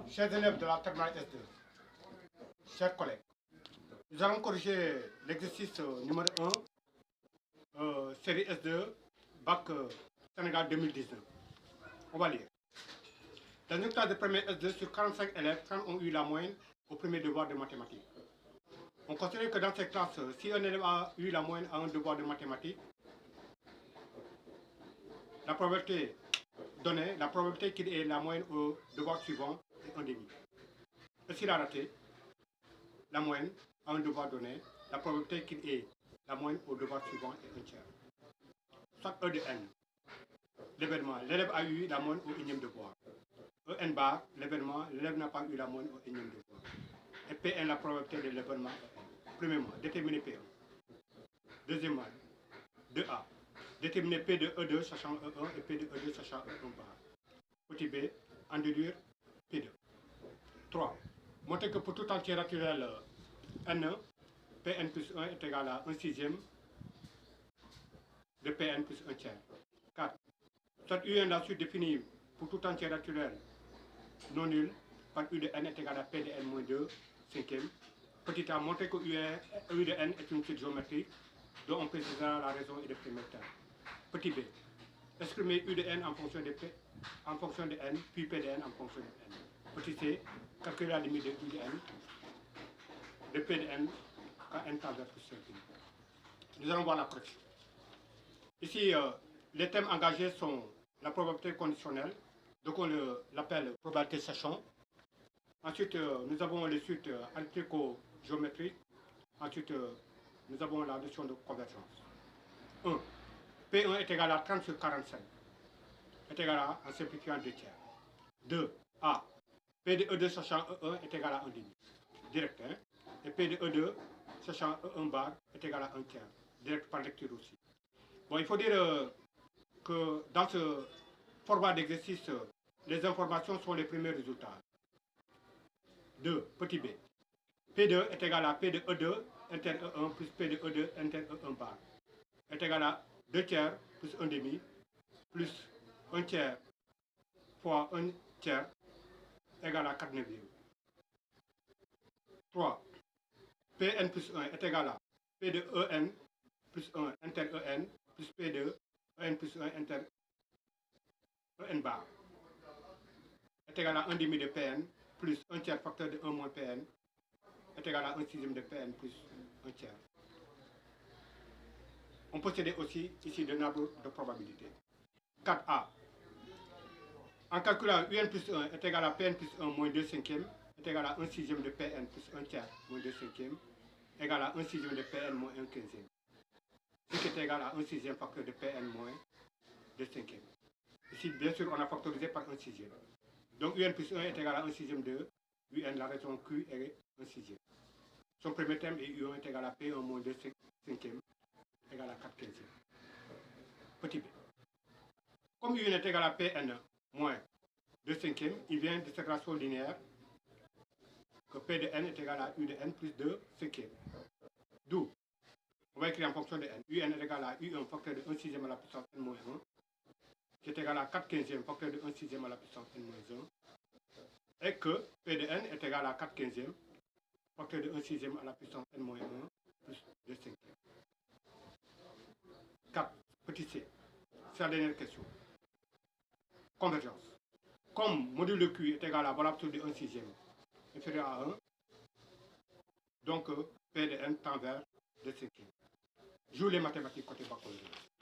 Chers élèves de la terminale S2, chers collègues, nous allons corriger l'exercice numéro 1, série S2, bac Sénégal 2019. On va lire. Dans une classe de première S2, sur 45 élèves, 30 ont eu la moyenne au premier devoir de mathématiques. On considère que dans cette classe, si un élève a eu la moyenne à un devoir de mathématiques, la probabilité donnée, la probabilité qu'il ait la moyenne au devoir suivant est 1,5. Et s'il a raté la moyenne à un devoir donné, la probabilité qu'il ait la moyenne au devoir suivant est 1 tiers. Soit E de n, l'événement, l'élève a eu la moyenne au énième devoir. En bar, l'événement, l'élève n'a pas eu la moyenne au énième devoir. Et Pn, la probabilité de l'événement. Premièrement, déterminer P1. Deuxièmement, 2A. Déterminer P de E2 sachant E1 et P de E2 sachant E1 bar. Petit b, en déduire P2. 3. Montrer que pour tout entier naturel N1, Pn plus 1 est égal à 1 sixième de Pn plus 1 tiers. 4. Soit Un la suite définie pour tout entier naturel non nul par U de n est égal à P de n moins 2 cinquième. Petit a, montrer que U de n est une suite géométrique dont on précisera la raison et le premier terme. Petit b, exprimer U de n en fonction de P, en fonction de n, puis P de n en fonction de n. Petit c, calculer la limite de U de n, de P de n, quand n tend vers plus l'infini. Nous allons voir la correction. Ici, les thèmes engagés sont la probabilité conditionnelle, donc on l'appelle probabilité sachant. Ensuite, nous avons les suites arithmético-géométriques. Ensuite, nous avons la notion de convergence. 1. P1 est égal à 30 sur 45. Est égal à, en simplifiant, 2 tiers. 2. A. P de E2 sachant E1 est égal à 1 demi. Direct, hein? Et P de E2 sachant E1 bar est égal à 1 tiers. Direct par lecture aussi. Bon, il faut dire que dans ce format d'exercice, les informations sont les premiers résultats. 2. Petit b. P2 est égal à P de E2 inter E1 plus P de E2 inter E1 bar est égal à 2 tiers plus 1 demi plus 1 tiers fois 1 tiers égal à 4 neuvième. 3. Pn plus 1 est égal à P de En plus 1 inter En plus P de En plus 1 inter En bar est égal à 1 demi de Pn plus 1 tiers facteur de 1 moins Pn est égal à 1 sixième de Pn plus 1 tiers. On possédait aussi ici de arbre de probabilité. 4a. En calculant Un plus 1 est égal à Pn plus 1 moins 2 cinquièmes est égal à 1 sixième de Pn plus 1 tiers moins 2 cinquièmes égal à 1 sixième de Pn moins 1 quinzième. Ce qui est égal à 1 sixième facteur de Pn moins 2 cinquièmes. Ici, bien sûr, on a factorisé par 1 sixième. Donc Un plus 1 est égal à 1 sixième de Un, la raison Q est 1 sixième. Son premier terme est U1 est égal à P1 moins 2 cinquièmes égal à 4 quinzième. Petit b. Comme U1 est égal à Pn moins 2 cinquièmes, il vient de cette ratio linéaire que P de n est égal à U de n plus 2 cinquièmes. D'où, on va écrire en fonction de n. Un est égal à U1 facteur de 1 sixième à la puissance n moins 1, qui est égal à 4 quinzième facteur de 1 sixième à la puissance n moins 1, et que P de n est égal à 4 quinzième facteur de 1 sixième à la puissance n moins 1 plus 2 cinquièmes. 4. Petit c. C'est la dernière question. Convergence. Comme module Q est égal à valeur absolue de 1 sixième inférieur à 1, donc P de n tend vers 2 cinquièmes. Joue les mathématiques côté baccalauréat.